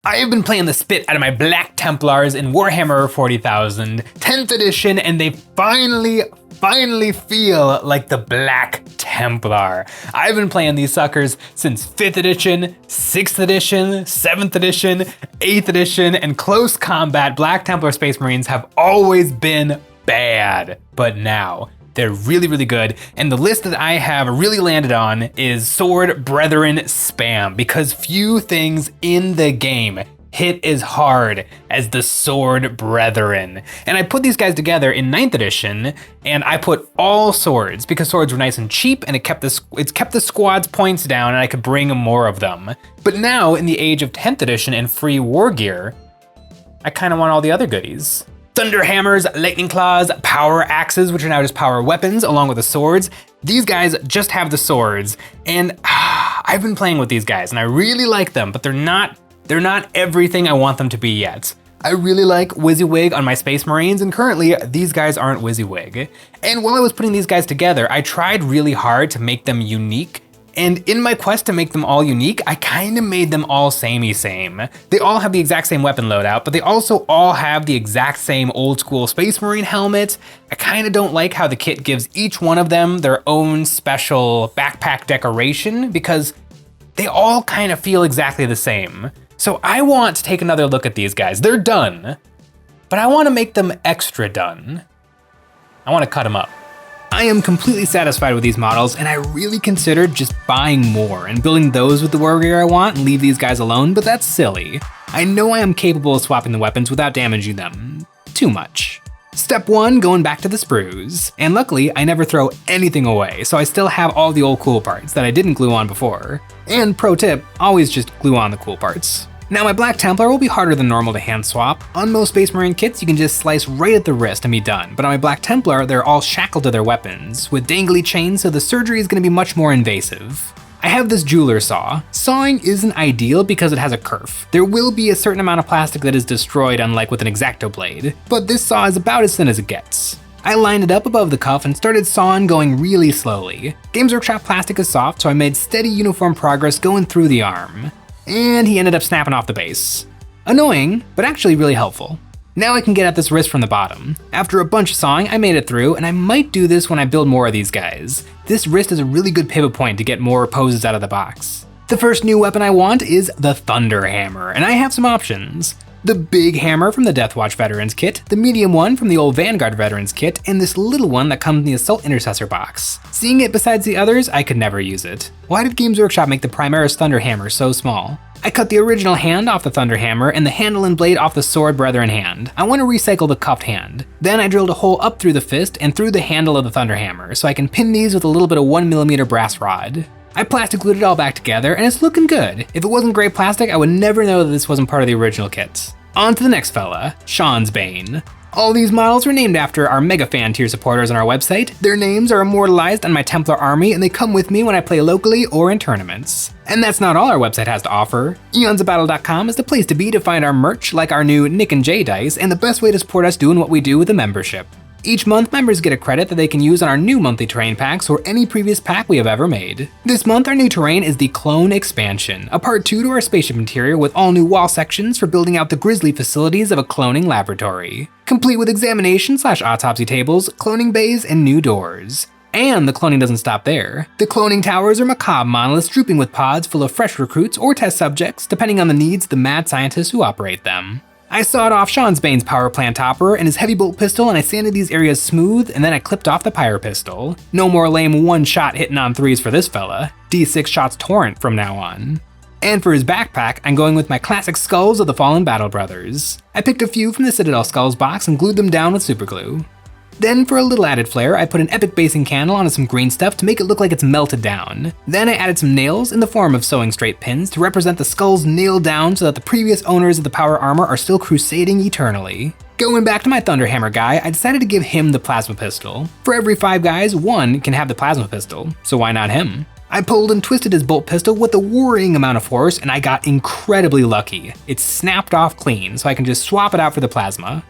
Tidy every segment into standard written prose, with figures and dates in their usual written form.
I have been playing the spit out of my Black Templars in Warhammer 40,000, 10th edition, and they finally feel like the Black Templar. I've been playing these suckers since 5th edition, 6th edition, 7th edition, 8th edition, and close combat Black Templar Space Marines have always been bad. But now, they're really good, and the list that I have really landed on is Sword Brethren spam, because few things in the game hit as hard as the Sword Brethren. And I put these guys together in 9th edition, and I put all swords, because swords were nice and cheap, and it kept the squad's points down, and I could bring more of them. But now, in the age of 10th edition and free war gear, I kind of want all the other goodies. Thunder hammers, lightning claws, power axes, which are now just power weapons, along with the swords. These guys just have the swords, and I've been playing with these guys, and I really like them, but they're not everything I want them to be yet. I really like WYSIWYG on my Space Marines, and currently these guys aren't WYSIWYG. And while I was putting these guys together, I tried really hard to make them unique. And in my quest to make them all unique, I kind of made them all samey same. They all have the exact same weapon loadout, but they also all have the exact same old school Space Marine helmet. I kind of don't like how the kit gives each one of them their own special backpack decoration, because they all kind of feel exactly the same. So I want to take another look at these guys. They're done, but I want to make them extra done. I want to cut them up. I am completely satisfied with these models, and I really considered just buying more and building those with the war gear I want and leave these guys alone, but that's silly. I know I am capable of swapping the weapons without damaging them too much. Step 1, going back to the sprues. And luckily, I never throw anything away, so I still have all the old cool parts that I didn't glue on before. And pro tip, always just glue on the cool parts. Now my Black Templar will be harder than normal to hand swap. On most Space Marine kits, you can just slice right at the wrist and be done, but on my Black Templar, they're all shackled to their weapons, with dangly chains, so the surgery is going to be much more invasive. I have this jeweler saw. Sawing isn't ideal because it has a kerf. There will be a certain amount of plastic that is destroyed, unlike with an X-Acto blade, but this saw is about as thin as it gets. I lined it up above the cuff and started sawing, going really slowly. Games Workshop plastic is soft, so I made steady uniform progress going through the arm. And he ended up snapping off the base. Annoying, but actually really helpful. Now I can get at this wrist from the bottom. After a bunch of sawing, I made it through, and I might do this when I build more of these guys. This wrist is a really good pivot point to get more poses out of the box. The first new weapon I want is the Thunder Hammer, and I have some options. The big hammer from the Deathwatch Veterans kit, the medium one from the old Vanguard Veterans kit, and this little one that comes in the Assault Intercessor box. Seeing it besides the others, I could never use it. Why did Games Workshop make the Primaris Thunder Hammer so small? I cut the original hand off the Thunder Hammer and the handle and blade off the Sword Brethren hand. I want to recycle the cuffed hand. Then I drilled a hole up through the fist and through the handle of the Thunder Hammer, so I can pin these with a little bit of 1mm brass rod. I plastic glued it all back together, and it's looking good. If it wasn't gray plastic, I would never know that this wasn't part of the original kit. On to the next fella, Sean's Bane. All these models were named after our mega fan tier supporters on our website. Their names are immortalized on my Templar army, and they come with me when I play locally or in tournaments. And that's not all our website has to offer. EonsOfBattle.com is the place to be to find our merch, like our new Nick and Jay dice, and the best way to support us doing what we do with a membership. Each month, members get a credit that they can use on our new monthly terrain packs or any previous pack we have ever made. This month, our new terrain is the Clone Expansion, a part 2 to our spaceship interior with all new wall sections for building out the grisly facilities of a cloning laboratory, complete with examination/autopsy tables, cloning bays, and new doors. And the cloning doesn't stop there. The cloning towers are macabre monoliths drooping with pods full of fresh recruits or test subjects, depending on the needs of the mad scientists who operate them. I sawed off Sean's Bane's power plant topper and his heavy bolt pistol, and I sanded these areas smooth, and then I clipped off the pyre pistol. No more lame one shot hitting on 3s for this fella. D6 shots torrent from now on. And for his backpack, I'm going with my classic skulls of the fallen Battle Brothers. I picked a few from the Citadel Skulls box and glued them down with superglue. Then for a little added flair, I put an epic basing candle onto some green stuff to make it look like it's melted down. Then I added some nails in the form of sewing straight pins to represent the skulls nailed down so that the previous owners of the power armor are still crusading eternally. Going back to my Thunder Hammer guy, I decided to give him the plasma pistol. For every 5 guys, 1 can have the plasma pistol, so why not him? I pulled and twisted his bolt pistol with a worrying amount of force, and I got incredibly lucky. It snapped off clean, so I can just swap it out for the plasma.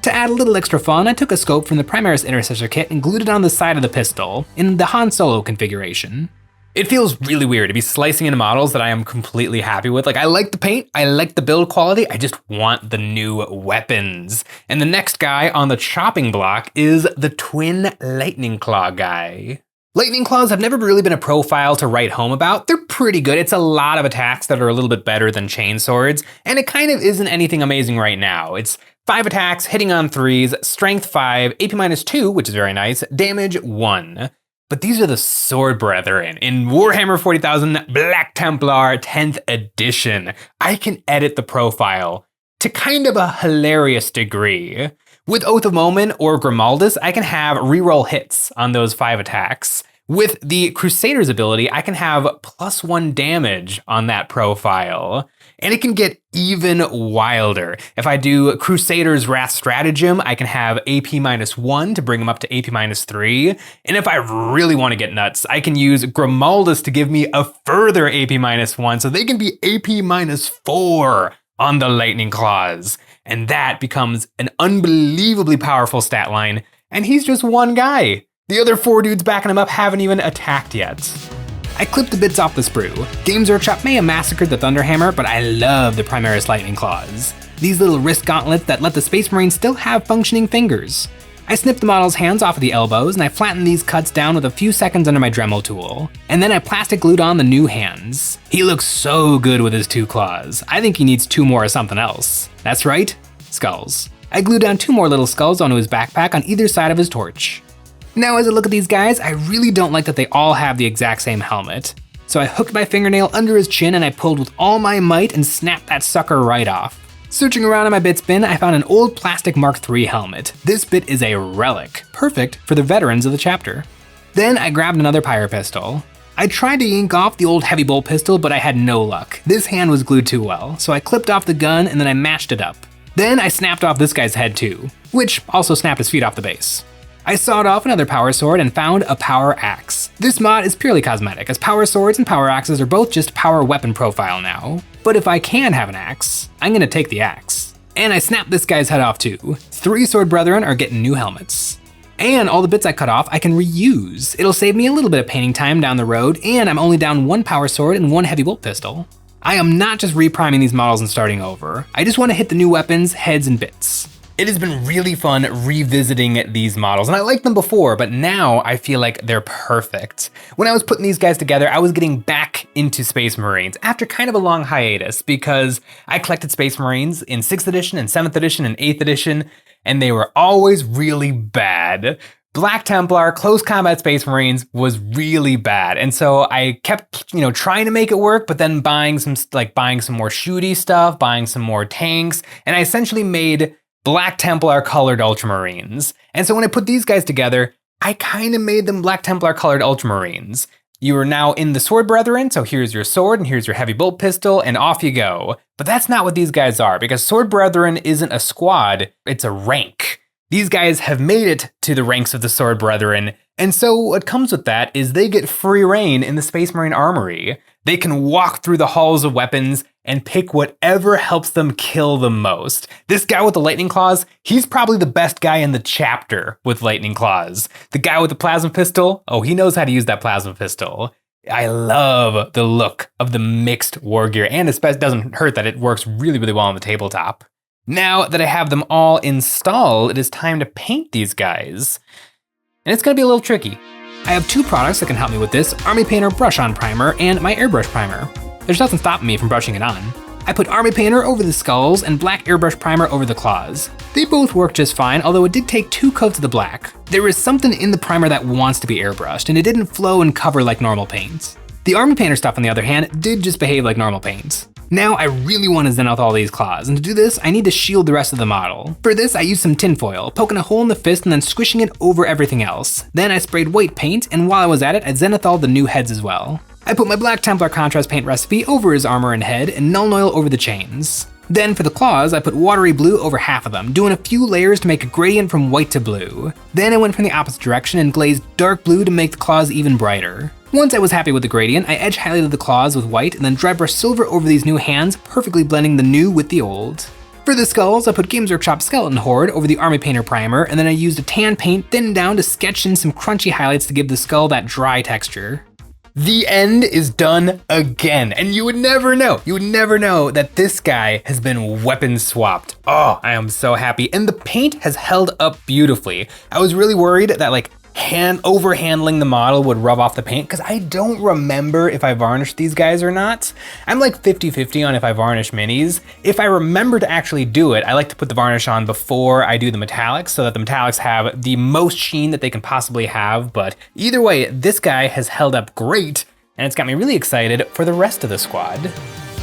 To add a little extra fun, I took a scope from the Primaris Intercessor kit and glued it on the side of the pistol, in the Han Solo configuration. It feels really weird to be slicing into models that I am completely happy with. Like, I like the paint, I like the build quality, I just want the new weapons. And the next guy on the chopping block is the Twin Lightning Claw guy. Lightning Claws have never really been a profile to write home about. They're pretty good. It's a lot of attacks that are a little bit better than chain swords, and it kind of isn't anything amazing right now. It's 5 attacks, hitting on 3s, strength 5, AP -2, which is very nice, damage 1. But these are the Sword Brethren in Warhammer 40,000 Black Templar 10th edition. I can edit the profile to kind of a hilarious degree. With Oath of Omen or Grimaldus, I can have reroll hits on those 5 attacks. With the Crusader's ability, I can have +1 damage on that profile. And it can get even wilder. If I do Crusader's Wrath Stratagem, I can have AP -1 to bring them up to AP -3. And if I really want to get nuts, I can use Grimaldus to give me a further AP -1, so they can be AP -4 on the Lightning Claws. And that becomes an unbelievably powerful stat line. And he's just one guy. The other 4 dudes backing him up haven't even attacked yet. I clipped the bits off the sprue. Games Workshop may have massacred the Thunderhammer, but I love the Primaris Lightning Claws. These little wrist gauntlets that let the Space Marines still have functioning fingers. I snipped the model's hands off of the elbows, and I flattened these cuts down with a few seconds under my Dremel tool. And then I plastic glued on the new hands. He looks so good with his 2 claws. I think he needs 2 more of something else. That's right, skulls. I glued down 2 more little skulls onto his backpack on either side of his torch. Now as I look at these guys, I really don't like that they all have the exact same helmet. So I hooked my fingernail under his chin and I pulled with all my might and snapped that sucker right off. Searching around in my bits bin, I found an old plastic Mark III helmet. This bit is a relic, perfect for the veterans of the chapter. Then I grabbed another pyre pistol. I tried to yank off the old heavy bolt pistol, but I had no luck. This hand was glued too well, so I clipped off the gun and then I mashed it up. Then I snapped off this guy's head too, which also snapped his feet off the base. I sawed off another power sword and found a power axe. This mod is purely cosmetic, as power swords and power axes are both just power weapon profile now. But if I can have an axe, I'm gonna take the axe. And I snapped this guy's head off too. 3 Sword Brethren are getting new helmets. And all the bits I cut off, I can reuse. It'll save me a little bit of painting time down the road, and I'm only down 1 power sword and 1 heavy bolt pistol. I am not just repriming these models and starting over. I just want to hit the new weapons, heads, and bits. It has been really fun revisiting these models, and I liked them before, but now I feel like they're perfect. When I was putting these guys together, I was getting back into Space Marines after kind of a long hiatus because I collected Space Marines in 6th edition and 7th edition and 8th edition, and they were always really bad. Black Templar, Close Combat Space Marines was really bad. And so I kept, trying to make it work, but then buying some more shooty stuff, buying some more tanks, and I essentially made Black Templar colored Ultramarines. And so when I put these guys together, I kind of made them Black Templar colored Ultramarines. You are now in the Sword Brethren, so here's your sword and here's your heavy bolt pistol, and off you go. But that's not what these guys are, because Sword Brethren isn't a squad, it's a rank. These guys have made it to the ranks of the Sword Brethren, and so what comes with that is they get free reign in the Space Marine Armory. They can walk through the halls of weapons and pick whatever helps them kill the most. This guy with the lightning claws, he's probably the best guy in the chapter with lightning claws. The guy with the plasma pistol, oh, he knows how to use that plasma pistol. I love the look of the mixed war gear, and it doesn't hurt that it works really, really well on the tabletop. Now that I have them all installed, it is time to paint these guys. And it's gonna be a little tricky. I have 2 products that can help me with this, Army Painter Brush On Primer and my Airbrush Primer. There's nothing stopping me from brushing it on. I put Army Painter over the skulls and Black Airbrush Primer over the claws. They both work just fine, although it did take 2 coats of the black. There is something in the primer that wants to be airbrushed, and it didn't flow and cover like normal paints. The Army Painter stuff, on the other hand, did just behave like normal paints. Now I really want to zen out all these claws, and to do this, I need to shield the rest of the model. For this, I used some tinfoil, poking a hole in the fist and then squishing it over everything else. Then I sprayed white paint, and while I was at it, I zenithaled the new heads as well. I put my Black Templar contrast paint recipe over his armor and head, and Null Oil over the chains. Then for the claws, I put watery blue over half of them, doing a few layers to make a gradient from white to blue. Then I went from the opposite direction and glazed dark blue to make the claws even brighter. Once I was happy with the gradient, I edge highlighted the claws with white and then dry brushed silver over these new hands, perfectly blending the new with the old. For the skulls, I put Games Workshop Skeleton Horde over the Army Painter Primer, and then I used a tan paint thinned down to sketch in some crunchy highlights to give the skull that dry texture. The end is done again, and you would never know that this guy has been weapon swapped. Oh, I am so happy, and the paint has held up beautifully. I was really worried that like over-handling the model would rub off the paint because I don't remember if I varnished these guys or not. I'm like 50-50 on if I varnish minis. If I remember to actually do it, I like to put the varnish on before I do the metallics so that the metallics have the most sheen that they can possibly have. But either way, this guy has held up great, and it's got me really excited for the rest of the squad.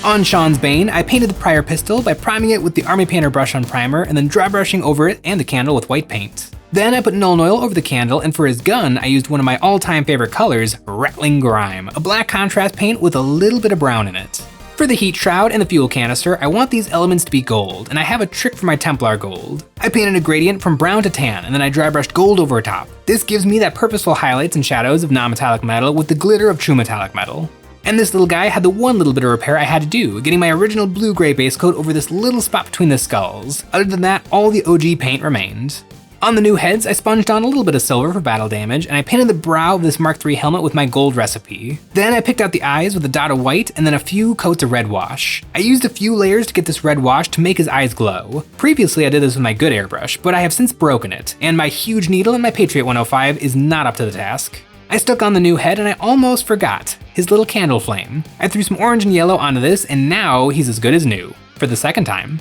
On Sean's Bane, I painted the prior pistol by priming it with the Army Painter brush on primer and then dry brushing over it and the candle with white paint. Then I put Nuln Oil over the candle, and for his gun, I used one of my all-time favorite colors, Rattling Grime, a black contrast paint with a little bit of brown in it. For the heat shroud and the fuel canister, I want these elements to be gold, and I have a trick for my Templar gold. I painted a gradient from brown to tan, and then I dry brushed gold over top. This gives me that purposeful highlights and shadows of non-metallic metal with the glitter of true metallic metal. And this little guy had the one little bit of repair I had to do, getting my original blue-gray base coat over this little spot between the skulls. Other than that, all the OG paint remained. On the new heads, I sponged on a little bit of silver for battle damage, and I painted the brow of this Mark III helmet with my gold recipe. Then I picked out the eyes with a dot of white and then a few coats of red wash. I used a few layers to get this red wash to make his eyes glow. Previously I did this with my good airbrush, but I have since broken it, and my huge needle in my Patriot 105 is not up to the task. I stuck on the new head and I almost forgot his little candle flame. I threw some orange and yellow onto this, and now he's as good as new, for the second time.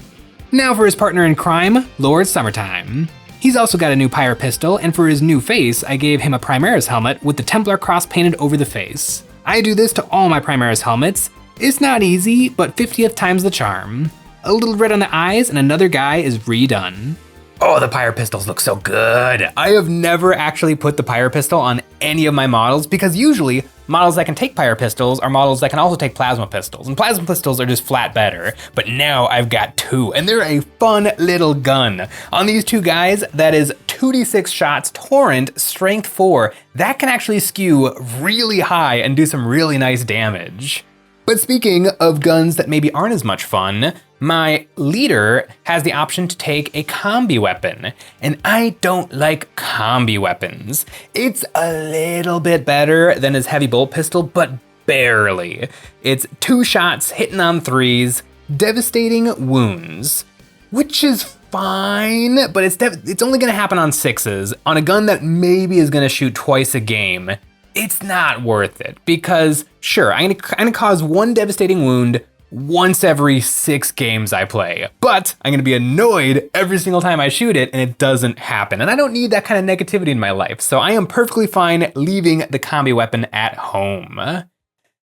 Now for his partner in crime, Lord Summertime. He's also got a new Pyre pistol, and for his new face, I gave him a Primaris helmet with the Templar cross painted over the face. I do this to all my Primaris helmets. It's not easy, but 50th time's the charm. A little red on the eyes and another guy is redone. Oh, the Pyre pistols look so good. I have never actually put the Pyre pistol on any of my models because usually models that can take Pyre pistols are models that can also take plasma pistols, and plasma pistols are just flat better. But now I've got two, and they're a fun little gun. On these two guys, that is 2d6 shots, torrent, strength 4. That can actually skew really high and do some really nice damage. But speaking of guns that maybe aren't as much fun, my leader has the option to take a combi weapon, and I don't like combi weapons. It's a little bit better than his heavy bolt pistol, but barely. It's 2 shots hitting on 3s, devastating wounds, which is fine, but it's only gonna happen on 6s, on a gun that maybe is gonna shoot twice a game. It's not worth it, because sure, I'm gonna cause 1 devastating wound once every 6 games I play, but I'm gonna be annoyed every single time I shoot it and it doesn't happen. And I don't need that kind of negativity in my life, so I am perfectly fine leaving the combi weapon at home.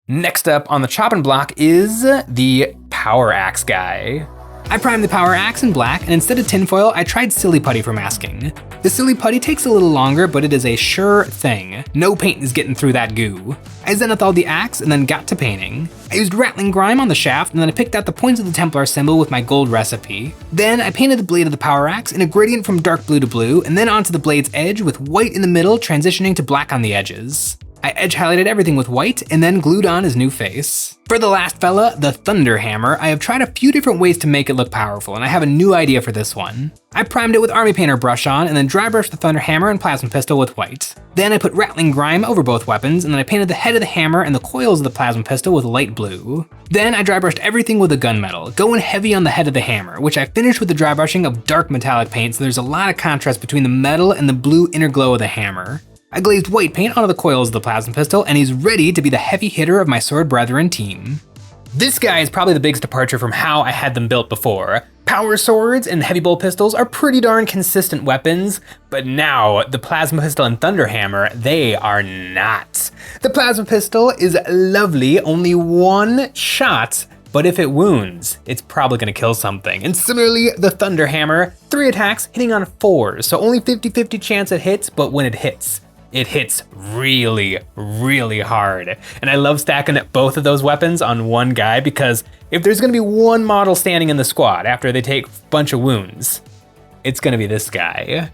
Next up on the chopping block is the Power Axe guy. I primed the Power Axe in black, and instead of tinfoil, I tried Silly Putty for masking. The Silly Putty takes a little longer, but it is a sure thing. No paint is getting through that goo. I zenithalled the axe and then got to painting. I used Rattling Grime on the shaft, and then I picked out the points of the Templar symbol with my gold recipe. Then I painted the blade of the Power Axe in a gradient from dark blue to blue, and then onto the blade's edge with white in the middle, transitioning to black on the edges. I edge highlighted everything with white and then glued on his new face. For the last fella, the Thunder Hammer, I have tried a few different ways to make it look powerful, and I have a new idea for this one. I primed it with Army Painter brush on and then dry brushed the Thunder Hammer and Plasma Pistol with white. Then I put Rattling Grime over both weapons, and then I painted the head of the hammer and the coils of the Plasma Pistol with light blue. Then I dry brushed everything with a gunmetal, going heavy on the head of the hammer, which I finished with the dry brushing of dark metallic paint, so there's a lot of contrast between the metal and the blue inner glow of the hammer. I glazed white paint onto the coils of the Plasma Pistol, and he's ready to be the heavy hitter of my Sword Brethren team. This guy is probably the biggest departure from how I had them built before. Power swords and heavy bolt pistols are pretty darn consistent weapons, but now the Plasma Pistol and Thunder Hammer, they are not. The Plasma Pistol is lovely, only 1 shot, but if it wounds, it's probably gonna kill something. And similarly, the Thunder Hammer, 3 attacks hitting on 4s, so only 50-50 chance it hits, but when it hits really, really hard. And I love stacking both of those weapons on one guy because if there's gonna be one model standing in the squad after they take a bunch of wounds, it's gonna be this guy.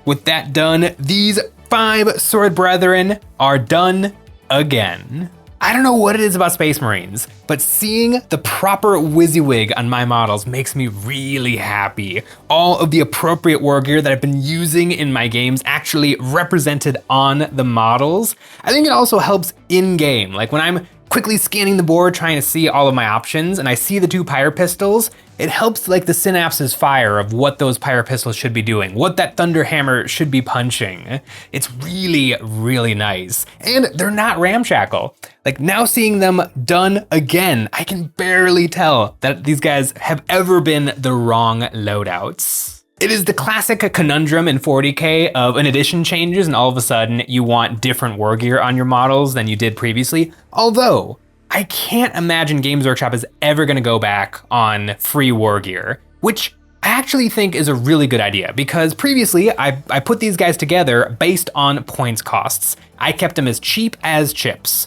With that done, these 5 Sword Brethren are done again. I don't know what it is about Space Marines, but seeing the proper WYSIWYG on my models makes me really happy. All of the appropriate war gear that I've been using in my games actually represented on the models. I think it also helps in-game, like when I'm quickly scanning the board trying to see all of my options and I see the 2 Pyre Pistols, it helps like the synapses fire of what those Pyre Pistols should be doing, what that Thunder Hammer should be punching. It's really, really nice. And they're not ramshackle. Like now seeing them done again, I can barely tell that these guys have ever been the wrong loadouts. It is the classic conundrum in 40K of an edition changes and all of a sudden you want different war gear on your models than you did previously. Although, I can't imagine Games Workshop is ever gonna go back on free war gear, which I actually think is a really good idea because previously I put these guys together based on points costs. I kept them as cheap as chips.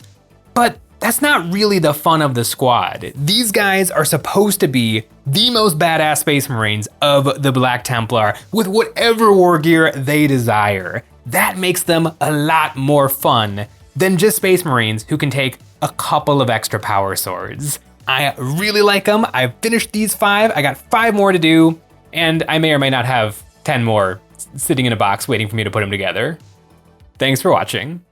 But that's not really the fun of the squad. These guys are supposed to be the most badass Space Marines of the Black Templar with whatever war gear they desire. That makes them a lot more fun than just Space Marines who can take a couple of extra power swords. I really like them. I've finished these 5. I got 5 more to do, and I may or may not have 10 more sitting in a box waiting for me to put them together. Thanks for watching.